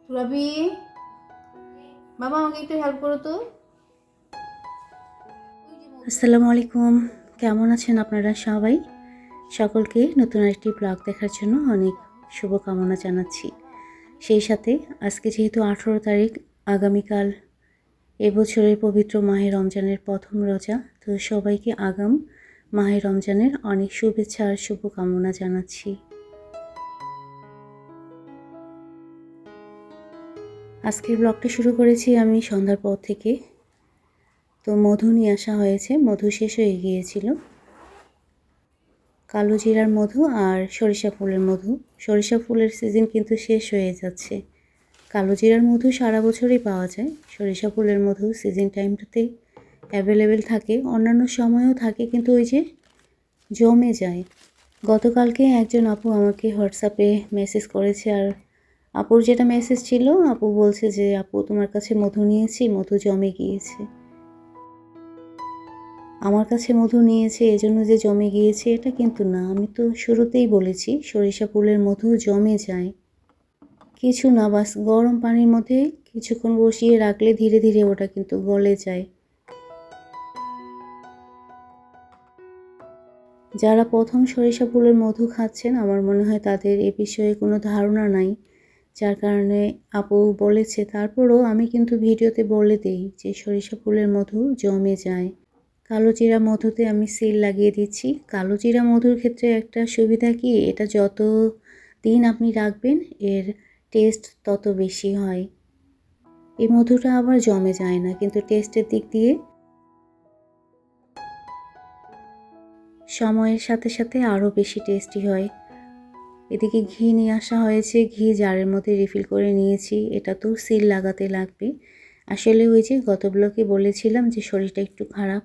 রবি, বাবা আমাকে একটু হেল্প করো তো। আসসালামু আলাইকুম। কেমন আছেন আপনারা সবাই? সকলকে নতুন একটি ব্লগ দেখার জন্য অনেক শুভকামনা জানাচ্ছি। সেই সাথে আজকে যেহেতু 18 তারিখ, আগামীকাল এবছরের পবিত্র মাহে রমজানের প্রথম রোজা, তো সবাইকে আগাম মাহে রমজানের অনেক শুভেচ্ছা আর শুভকামনা জানাচ্ছি। আজকের ব্লগটা শুরু করেছি আমি সন্ধ্যার পর থেকে। তো মধু নিয়ে আসা হয়েছে, মধু শেষ হয়ে গিয়েছিল। কালো জিরার মধু আর সরিষা ফুলের মধু। সরিষা ফুলের সিজন কিন্তু শেষ হয়ে যাচ্ছে। কালো জিরার মধু সারা বছরই পাওয়া যায়। সরিষা ফুলের মধু সিজন টাইমটাতে অ্যাভেলেবেল থাকে, অন্যান্য সময়ও থাকে, কিন্তু ওই যে জমে যায়। গতকালকে একজন আপু আমাকে হোয়াটসঅ্যাপে মেসেজ করেছে, আর আপুর যেটা মেসেজ ছিল, আপু বলছে যে আপু তোমার কাছে মধু নিয়েছি, মধু জমে গিয়েছে। আমার কাছে মধু নিয়েছে এজন্য যে জমে গিয়েছে এটা কিন্তু না। আমি তো শুরুতেই বলেছি সরিষা ফুলের মধু জমে যায়। কিছু না, বাস গরম পানির মধ্যে কিছুক্ষণ বসিয়ে রাখলে ধীরে ধীরে ওটা কিন্তু গলে যায়। যারা প্রথম সরিষা ফুলের মধু খাচ্ছেন, আমার মনে হয় তাদের এ বিষয়ে কোনো ধারণা নাই, যার কারণে আপু বলেছে। তারপরও আমি কিন্তু ভিডিওতে বলে দিই যে সরিষা ফুলের মধু জমে যায়। কালো জিরা মধুতে আমি সিল লাগিয়ে দিচ্ছি। কালো জিরা মধুর ক্ষেত্রে একটা সুবিধা কি, এটা যত দিন আপনি রাখবেন এর টেস্ট তত বেশি হয়। এই মধুটা আবার জমে যায় না, কিন্তু টেস্টের দিক দিয়ে সময়ের সাথে সাথে আরও বেশি টেস্টি হয়। এদিকে ঘি নিয়ে আসা হয়েছে, ঘি জারের মধ্যে রিফিল করে নিয়েছি। এটা তো সিল লাগাতে লাগবে। আসলে ওই যে গত ব্লকে বলেছিলাম যে শরীরটা একটু খারাপ,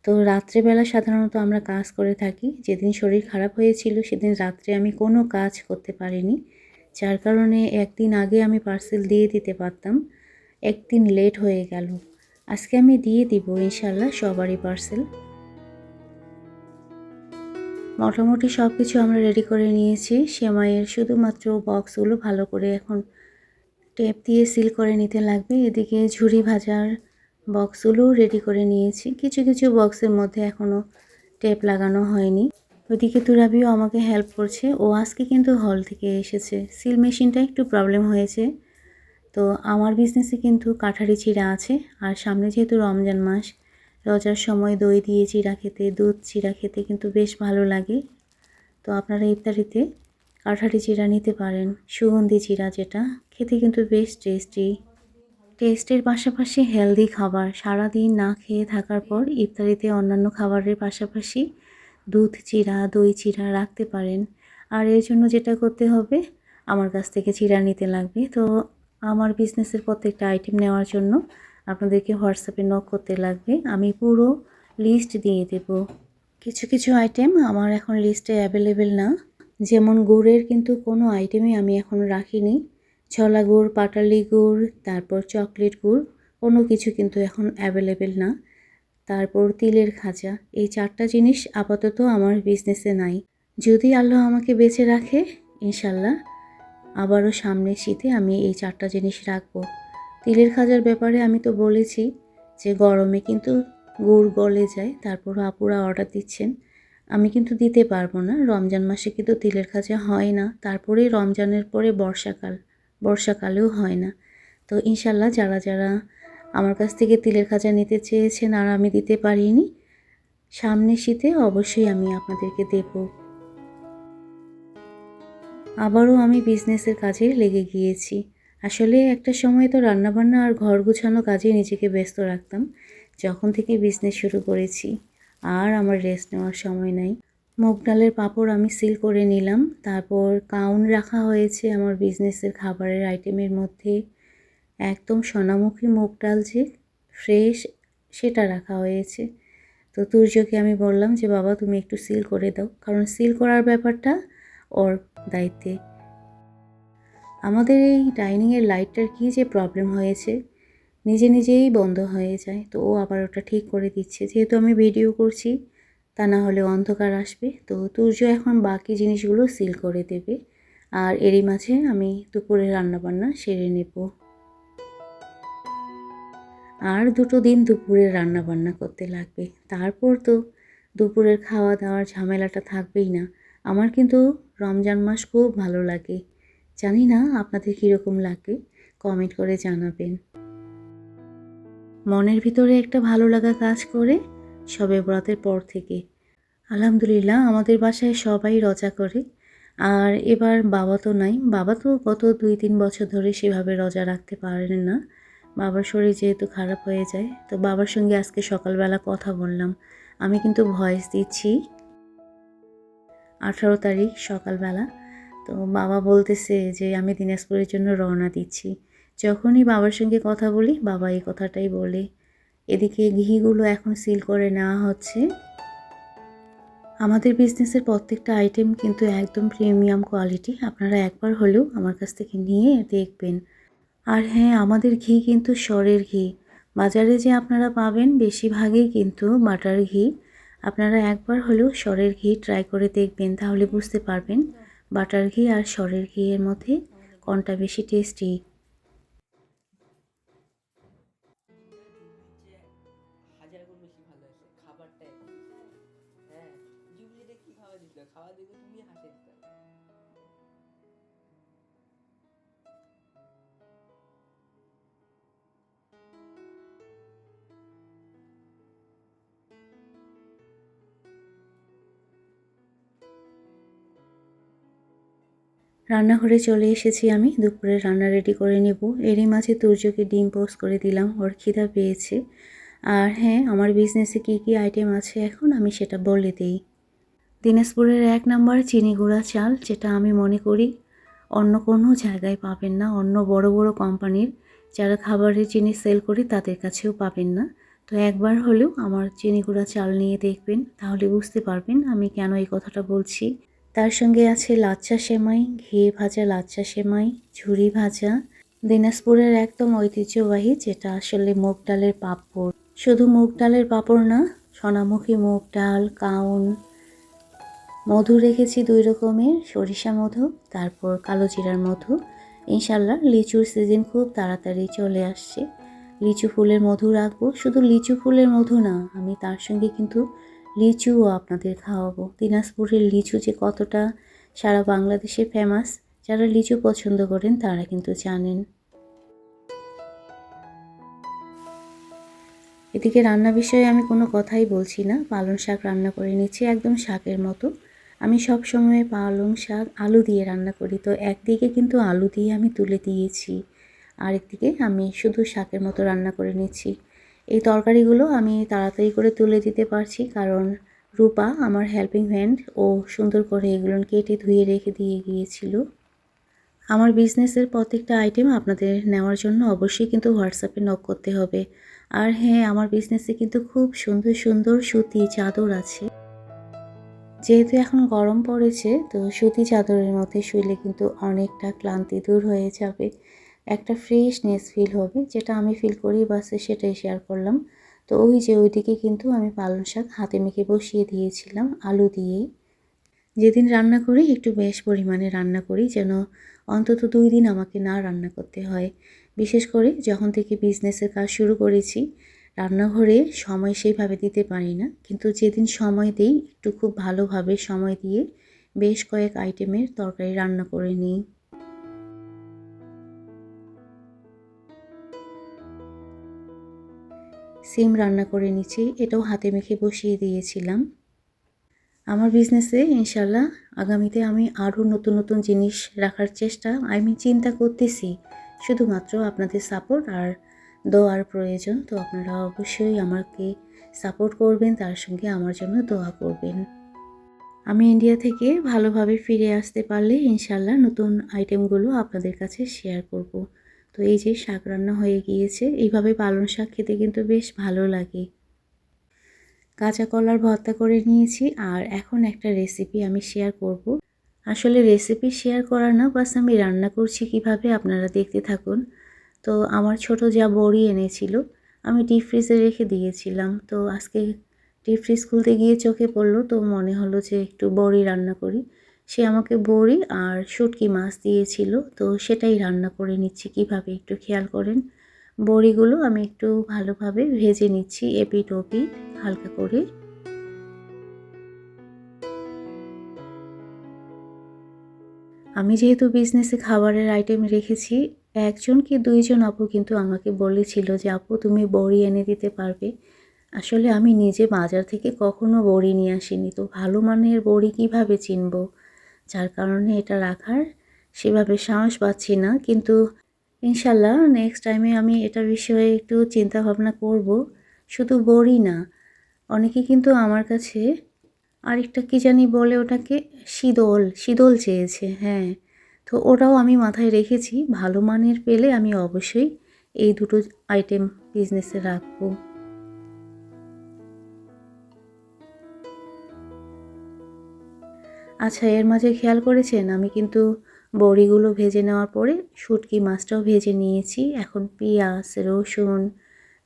তো রাত্রেবেলা সাধারণত আমরা কাজ করে থাকি। যেদিন শরীর খারাপ হয়েছিল সেদিন রাত্রে আমি কোনো কাজ করতে পারিনি, যার কারণে একদিন আগে আমি পার্সেল দিয়ে দিতে পারতাম, একদিন লেট হয়ে গেল। আজকে আমি দিয়ে দিব ইনশাল্লাহ সবারই পার্সেল। মোটামুটি সব কিছু আমরা রেডি করে নিয়েছি। সেমাইয়ের শুধুমাত্র বক্সগুলো ভালো করে এখন টেপ দিয়ে সিল করে নিতে লাগবে। এদিকে ঝুরি ভাজার বক্সগুলোও রেডি করে নিয়েছি। কিছু কিছু বক্সের মধ্যে এখনও টেপ লাগানো হয়নি। ওইদিকে তুরাবিও আমাকে হেল্প করছে। ও আজকে কিন্তু হল থেকে এসেছে। সিল মেশিনটা একটু প্রবলেম হয়েছে। তো আমার বিজনেসে কিন্তু কাঠারি চিড়া আছে, আর সামনে যেহেতু রমজান মাস, রোজার সময় দই দিয়ে চিড়া খেতে, দুধ চিড়া খেতে কিন্তু বেশ ভালো লাগে। তো আপনারা ইফতারিতে কাঠারি চিড়া নিতে পারেন। সুগন্ধি চিড়া যেটা খেতে কিন্তু বেশ টেস্টি। টেস্টের পাশাপাশি হেলদি খাবার। সারাদিন না খেয়ে থাকার পর ইফতারিতে অন্যান্য খাবারের পাশাপাশি দুধ চিড়া, দই চিড়া রাখতে পারেন। আর এর জন্য যেটা করতে হবে, আমার কাছ থেকে চিড়া নিতে লাগবে। তো আমার বিজনেসের প্রত্যেকটা আইটেম নেওয়ার জন্য আপনাদেরকে হোয়াটসঅ্যাপে নক করতে লাগবে। আমি পুরো লিস্ট দিয়ে দেব। কিছু কিছু আইটেম আমার এখন লিস্টে অ্যাভেলেবেল না, যেমন গুড়ের কিন্তু কোনো আইটেমই আমি এখন রাখিনি। ছলা গুড়, পাটালি গুড়, তারপর চকলেট গুড়, কোনো কিছু কিন্তু এখন অ্যাভেলেবেল না। তারপর তিলের খাজা, এই 4টা জিনিস আপাতত আমার বিজনেসে নাই। যদি আল্লাহ আমাকে বেঁচে রাখে, ইনশাল্লাহ আবারও সামনের শীতে আমি এই 4টা জিনিস রাখবো। তিলের খাজার ব্যাপারে আমি তো বলেছি যে গরমে কিন্তু গুড় গলে যায়, তারপরও আপুরা অর্ডার দিচ্ছেন। আমি কিন্তু দিতে পারবো না, রমজান মাসে কিন্তু তিলের খাজা হয় না। তারপরে রমজানের পরে বর্ষাকাল, বর্ষাকালেও হয় না। তো ইনশাল্লাহ যারা যারা আমার কাছ থেকে তিলের খাজা নিতে চেয়েছেন আর আমি দিতে পারিনি, সামনের শীতে অবশ্যই আমি আপনাদেরকে দেব। আবারও আমি বিজনেসের কাজে লেগে গিয়েছি। আসলে একটা সময় তো রান্নাবান্না আর ঘর গুছানো কাজে নিজেকে ব্যস্ত রাখতাম। যখন থেকে বিজনেস শুরু করেছি আর আমার রেস্ট নেওয়ার সময় নাই। মুগ ডালের পাঁপড় আমি সিল করে নিলাম। তারপর কাউন রাখা হয়েছে আমার বিজনেসের খাবারের আইটেমের মধ্যে। একদম সোনামুখী মুগ ডাল যে ফ্রেশ, সেটা রাখা হয়েছে। তো তুর্যকে আমি বললাম যে বাবা তুমি একটু সিল করে দাও, কারণ সিল করার ব্যাপারটা ওর দায়িত্বে। আমাদের এই ডাইনিংয়ের লাইটটার কী যে প্রবলেম হয়েছে, নিজে নিজেই বন্ধ হয়ে যায়। তো ও আবার ওটা ঠিক করে দিচ্ছে, যেহেতু আমি ভিডিও করছি, তা না হলে অন্ধকার আসবে। তো তুর্য এখন বাকি জিনিসগুলো সিল করে দেবে। আর এরই মাঝে আমি দুপুরে রান্নাবান্না সেরে নেব। আর 2 দিন দুপুরে রান্নাবান্না করতে লাগবে, তারপর তো দুপুরের খাওয়া দাওয়ার ঝামেলাটা থাকবেই না। আমার কিন্তু রমজান মাস খুব ভালো লাগে। জানি না আপনাদের কীরকম লাগে, কমেন্ট করে জানাবেন। মনের ভিতরে একটা ভালো লাগা কাজ করে শবে বরাতের পর থেকে। আলহামদুলিল্লাহ আমাদের বাসায় সবাই রোজা করে। আর এবার বাবা তো নাই, বাবা তো গত 2-3 বছর ধরে সেভাবে রোজা রাখতে পারেন না। বাবার শরীর যেহেতু খারাপ হয়ে যায়, তো বাবার সঙ্গে আজকে সকালবেলা কথা বললাম। আমি কিন্তু ভয়েস দিচ্ছি 18 তারিখ সকালবেলা। তো বাবা বলতেছে যে আমি দিনাজপুরের জন্য রওনা দিচ্ছি। যখনই বাবার সঙ্গে কথা বলি বাবা এই কথাটাই বলে। এদিকে ঘিগুলো এখন সিল করে নেওয়া হচ্ছে। আমাদের বিজনেসের প্রত্যেকটা আইটেম কিন্তু একদম প্রিমিয়াম কোয়ালিটি। আপনারা একবার হলেও আমার কাছ থেকে নিয়ে দেখবেন। আর হ্যাঁ, আমাদের ঘি কিন্তু সরের ঘি। বাজারে যে আপনারা পাবেন বেশিরভাগই কিন্তু বাটার ঘি। আপনারা একবার হলেও সরের ঘি ট্রাই করে দেখবেন, তাহলে বুঝতে পারবেন বাটার ঘি আর সরের ঘিয়ের মধ্যে কোনটা বেশি টেস্টি। রান্নাঘরে চলে এসেছি আমি, দুপুরে রান্না রেডি করে নেব। এরই মাঝে তুর্যকে ডিম পোস্ট করে দিলাম, ওর খিদা পেয়েছে। আর হ্যাঁ, আমার বিজনেসে কী কী আইটেম আছে এখন আমি সেটা বলে দিই। দিনাজপুরের 1 নাম্বার চিনি গুঁড়া চাল, যেটা আমি মনে করি অন্য কোনো জায়গায় পাবেন না। অন্য বড় বড় কোম্পানির যারা খাবারের জিনিস সেল করে তাদের কাছেও পাবেন না। তো একবার হলেও আমার চিনি গুঁড়া চাল নিয়ে দেখবেন, তাহলে বুঝতে পারবেন আমি কেন এই কথাটা বলছি। তার সঙ্গে আছে লাচ্চা সেমাই, ঘি ভাজা লাচ্চা সেমাই, ঝুরি ভাজা, দিনাজপুরের একদম ঐতিহ্যবাহী যেটা আসলে মুগ ডালের পাঁপড়। শুধু মুগ ডালের পাঁপড় না, সোনামুখী মুগ ডাল, কাউন, মধু রেখেছি 2 রকমের, সরিষা মধু, তারপর কালো জিরার মধু। ইনশাল্লাহ লিচুর সিজন খুব তাড়াতাড়ি চলে আসছে, লিচু ফুলের মধু রাখবো। শুধু লিচু ফুলের মধু না, আমি তার সঙ্গে কিন্তু লিচুও আপনাদের খাওয়াবো। দিনাজপুরের লিচু যে কতটা সারা বাংলাদেশে ফেমাস, যারা লিচু পছন্দ করেন তারা কিন্তু জানেন। এদিকে রান্না বিষয়ে আমি কোনো কথাই বলছি না, পালং শাক রান্না করে নিচ্ছি একদম শাকের মতো। আমি সব সময় পালং শাক আলু দিয়ে রান্না করি, তো একদিকে কিন্তু আলু দিয়ে আমি তুলে দিয়েছি, আরেকদিকে আমি শুধু শাকের মতো রান্না করে নিচ্ছি। এই তরকারিগুলো আমি তাড়াতাড়ি করে তুলে দিতে পারছি কারণ রূপা আমার হেল্পিং হ্যান্ড, ও সুন্দর করে এগুলো কেটে ধুয়ে রেখে দিয়ে গিয়েছিল। আমার বিজনেসের প্রত্যেকটা আইটেম আপনাদের নেওয়ার জন্য অবশ্যই কিন্তু হোয়াটসঅ্যাপে নক করতে হবে। আর হ্যাঁ, আমার বিজনেসে কিন্তু খুব সুন্দর সুন্দর সুতি চাদর আছে। যেহেতু এখন গরম পড়েছে, তো সুতি চাদরের মধ্যে শুইলে কিন্তু অনেকটা ক্লান্তি দূর হয়ে যাবে, একটা ফ্রেশনেস ফিল হবে, যেটা আমি ফিল করি, বাসে সেটাই শেয়ার করলাম। তো ওই যে ওইদিকে কিন্তু আমি পালং শাক হাতে মেখে বসিয়ে দিয়েছিলাম আলু দিয়ে। যেদিন রান্না করি একটু বেশ পরিমাণে রান্না করি, যেন অন্তত 2 দিন আমাকে না রান্না করতে হয়। বিশেষ করে যখন থেকে বিজনেসের কাজ শুরু করেছি, রান্নাঘরে সময় সেইভাবে দিতে পারি না, কিন্তু যেদিন সময় দিই একটু খুব ভালোভাবে সময় দিয়ে বেশ কয়েক আইটেমের তরকারি রান্না করে নিই। সিম রান্না করে নিচ্ছি, এটাও হাতে মেখে বসিয়ে দিয়েছিলাম। আমার বিজনেসে ইনশাল্লাহ আগামীতে আমি আরও নতুন নতুন জিনিস রাখার চেষ্টা আমি চিন্তা করতেছি। শুধুমাত্র আপনাদের সাপোর্ট আর দোয়ার প্রয়োজন। তো আপনারা অবশ্যই আমাকে সাপোর্ট করবেন, তার সঙ্গে আমার জন্য দোয়া করবেন। আমি ইন্ডিয়া থেকে ভালোভাবে ফিরে আসতে পারলে ইনশাল্লাহ নতুন আইটেমগুলো আপনাদের কাছে শেয়ার করব। তো এই যে শাক রান্না হয়ে গিয়েছে, এইভাবে পালং শাক খেতে কিন্তু বেশ ভালো লাগে। কাঁচা কলার ভর্তা করে নিয়েছি, আর এখন একটা রেসিপি আমি শেয়ার করব। আসলে রেসিপি শেয়ার করার না, বাস আমি রান্না করছি কিভাবে আপনারা দেখতে থাকুন। তো আমার ছোট যা বড়ি এনেছিল, আমি ডিপ ফ্রিজে রেখে দিয়েছিলাম। তো আজকে ডিপ ফ্রিজ খুলতে গিয়ে চোখে পড়লো, তো মনে হলো যে একটু বড়ি রান্না করি। সে আমাকে বড়ি আর শুটকি মাছ দিয়েছিল, তো সেটাই রান্না করে নিচ্ছি। কিভাবে একটু খেয়াল করেন, বড়িগুলো আমি একটু ভালোভাবে ভেজে নিচ্ছি এপিট ওপিট হালকা করে। আমি যেহেতু বিজনেসে খাবারের আইটেম রেখেছি, 1জন কি 2জন আপু কিন্তু আমাকে বলেছিল যে আপু তুমি বড়ি এনে দিতে পারবে। আসলে আমি নিজে বাজার থেকে কখনো বড়ি নিয়ে আসিনি, তো ভালো মানের বড়ি কিভাবে চিনবো, যার কারণে এটা রাখার সেভাবে সাহস পাচ্ছি না। কিন্তু ইনশাল্লাহ নেক্সট টাইমে আমি এটার বিষয়ে একটু চিন্তা ভাবনা করব। শুধু বড়ি না, অনেকে কিন্তু আমার কাছে আরেকটা কি জানি বলে ওটাকে, শীতল শীতল চেয়েছে। হ্যাঁ, তো ওটাও আমি মাথায় রেখেছি, ভালো মানের পেলে আমি অবশ্যই এই দুটো আইটেম বিজনেসে রাখবো। আচ্ছা, এর মাঝে খেয়াল করেছেন আমি কিন্তু বড়িগুলো ভেজে নেওয়ার পরে শুটকি মাছটাও ভেজে নিয়েছি। এখন পেঁয়াজ, রসুন,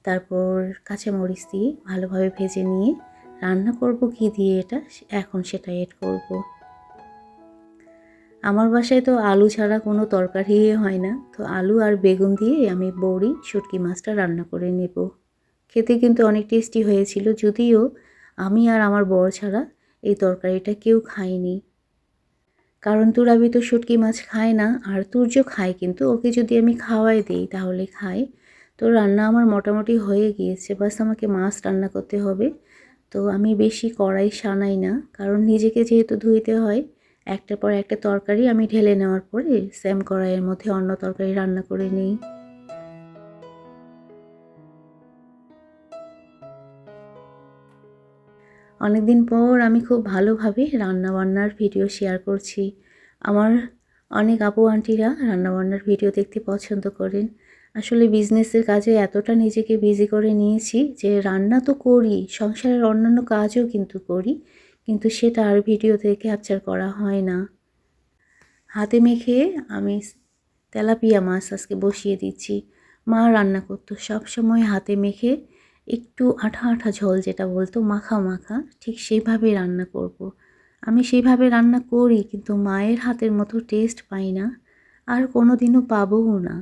তারপর কাঁচামরিচ দিয়ে ভালোভাবে ভেজে নিয়ে রান্না করব ঘি দিয়ে, এটা এখন সেটা এড করব। আমার বাসায় তো আলু ছাড়া কোনো তরকারি হয় না, তো আলু আর বেগুন দিয়ে আমি বড়ি শুটকি মাছটা রান্না করে নেব। খেতে কিন্তু অনেক টেস্টি হয়েছিল, যদিও আমি আর আমার বর ছাড়া এই তরকারিটা কেউ খায়নি। কারণ তুরাবি তো শুটকি মাছ খায় না, আর তুর্য খায়, কিন্তু ওকে যদি আমি খাওয়াই দিই তাহলে খায়। তো রান্না আমার মোটামুটি হয়ে গিয়েছে, বাস আমাকে মাছ রান্না করতে হবে। তো আমি বেশি কড়াই সানাই না, কারণ নিজেকে যেহেতু ধুইতে হয়। একটার পর একটা তরকারি আমি ঢেলে নেওয়ার পরে সেম কড়াইয়ের মধ্যে অন্য তরকারি রান্না করে নিই। অনেকদিন পর আমি খুব ভালোভাবে রান্নাবান্নার ভিডিও শেয়ার করছি। আমার অনেক আপু আন্টিরা রান্নাবান্নার ভিডিও দেখতে পছন্দ করেন। আসলে বিজনেসের কাজে এতটা নিজেকে বিজি করে নিয়েছি যে রান্না তো করি, সংসারের অন্যান্য কাজও কিন্তু করি, কিন্তু সেটা আর ভিডিওতে ক্যাপচার করা হয় না। হাতে মেখে আমি তেলাপিয়া মাছ আজকে বসিয়ে দিচ্ছি। মা রান্না করতো সবসময় হাতে মেখে, একটু আঠা আঠা ঝোল যেটা বলতো মাখা মাখা, ঠিক সেইভাবেই রান্না করব। আমি সেইভাবে রান্না করি, কিন্তু মায়ের হাতের মতো টেস্ট পাই না, আর কোনো দিনও পাবও না।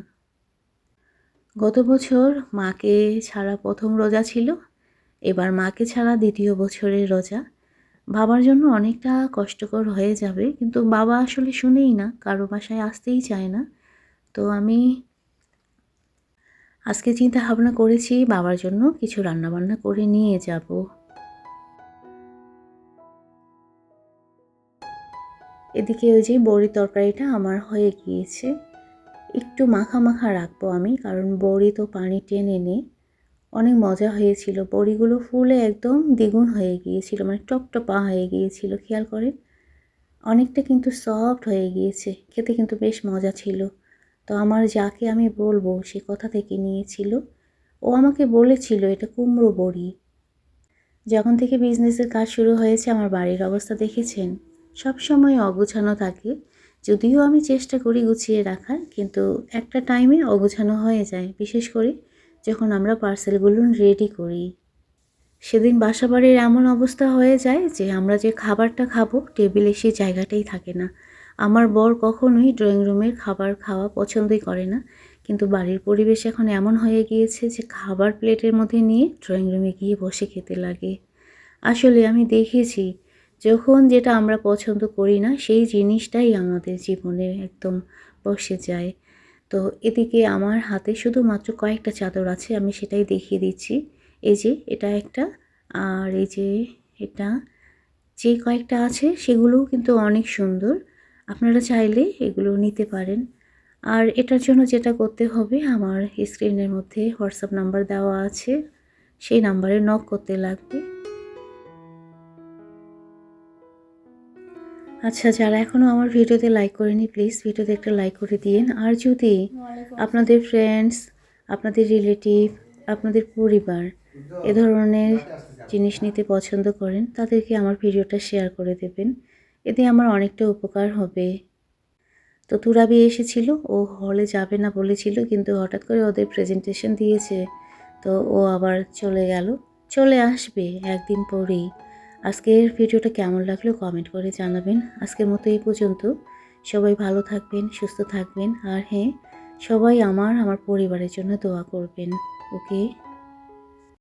গত বছর মাকে ছাড়া প্রথম রোজা ছিল, এবার মাকে ছাড়া দ্বিতীয় বছরের রোজা। বাবার জন্য অনেকটা কষ্টকর হয়ে যাবে, কিন্তু বাবা আসলে শুনেই না, কারো বাসায় আসতেই চায় না। তো আমি আজকে চিন্তা ভাবনা করেছি বাবার জন্য কিছু রান্নাবান্না করে নিয়ে যাব। এদিকে ওই যে বড়ি তরকারিটা আমার হয়ে গিয়েছে, একটু মাখা মাখা রাখবো আমি, কারণ বড়ি তো পানি টেনে নেয়। অনেক মজা হয়েছিল, বড়িগুলো ফুলে একদম দ্বিগুণ হয়ে গিয়েছিল, মানে টপটপা হয়ে গিয়েছিল। খেয়াল করেন, অনেকটা কিন্তু সফট হয়ে গিয়েছে, খেতে কিন্তু বেশ মজা ছিল। তো আমার যাকে আমি বলবো সে কোথা থেকে নিয়েছিল, ও আমাকে বলেছিল এটা কুমড়ো বড়ি। যখন থেকে বিজনেসের কাজ শুরু হয়েছে আমার বাড়ির অবস্থা দেখেছেন, সব সময় অগোছানো থাকে। যদিও আমি চেষ্টা করি গুছিয়ে রাখার, কিন্তু একটা টাইমে অগোছানো হয়ে যায়, বিশেষ করে যখন আমরা পার্সেলগুলো রেডি করি। সেদিন বাসাবাড়ির এমন অবস্থা হয়ে যায় যে আমরা যে খাবারটা খাবো টেবিলে সেই জায়গাটাই থাকে না। আমার বর কখনোই ড্রয়িং রুমের খাবার খাওয়া পছন্দই করে না, কিন্তু বাড়ির পরিবেশ এখন এমন হয়ে গিয়েছে যে খাবার প্লেটের মধ্যে নিয়ে ড্রয়িং রুমে গিয়ে বসে খেতে লাগে। আসলে আমি দেখেছি, যখন যেটা আমরা পছন্দ করি না সেই জিনিসটাই আমাদের জীবনে একদম বসে যায়। তো এদিকে আমার হাতে শুধুমাত্র কয়েকটা চাদর আছে, আমি সেটাই দেখিয়ে দিচ্ছি। এই যে এটা একটা, আর এই যে এটা, যে কয়েকটা আছে সেগুলোও কিন্তু অনেক সুন্দর। আপনারা চাইলে এগুলো নিতে পারেন। আর এটার জন্য যেটা করতে হবে, আমার স্ক্রিনের মধ্যে হোয়াটসঅ্যাপ নাম্বার দেওয়া আছে, সেই নাম্বারে নক করতে লাগবে। আচ্ছা, যারা এখনও আমার ভিডিওতে লাইক করেনি প্লিজ ভিডিওতে একটা লাইক করে দিন। আর যদি আপনাদের ফ্রেন্ডস, আপনাদের রিলেটিভ, আপনাদের পরিবার এ ধরনের জিনিস নিতে পছন্দ করেন, তাদেরকে আমার ভিডিওটা শেয়ার করে দেবেন, এতে আমার অনেকটা উপকার হবে। তো তুরাবি এসেছিল, ও হলে যাবে না বলেছিল, কিন্তু হঠাৎ করে ওদের প্রেজেন্টেশন দিয়েছে, তো ও আবার চলে গেল। চলে আসবে একদিন পরেই। আজকের ভিডিওটা কেমন লাগলো কমেন্ট করে জানাবেন। আজকের মতো এই পর্যন্ত। সবাই ভালো থাকবেন, সুস্থ থাকবেন, আর হ্যাঁ, সবাই আমার পরিবারের জন্য দোয়া করবেন। ওকে।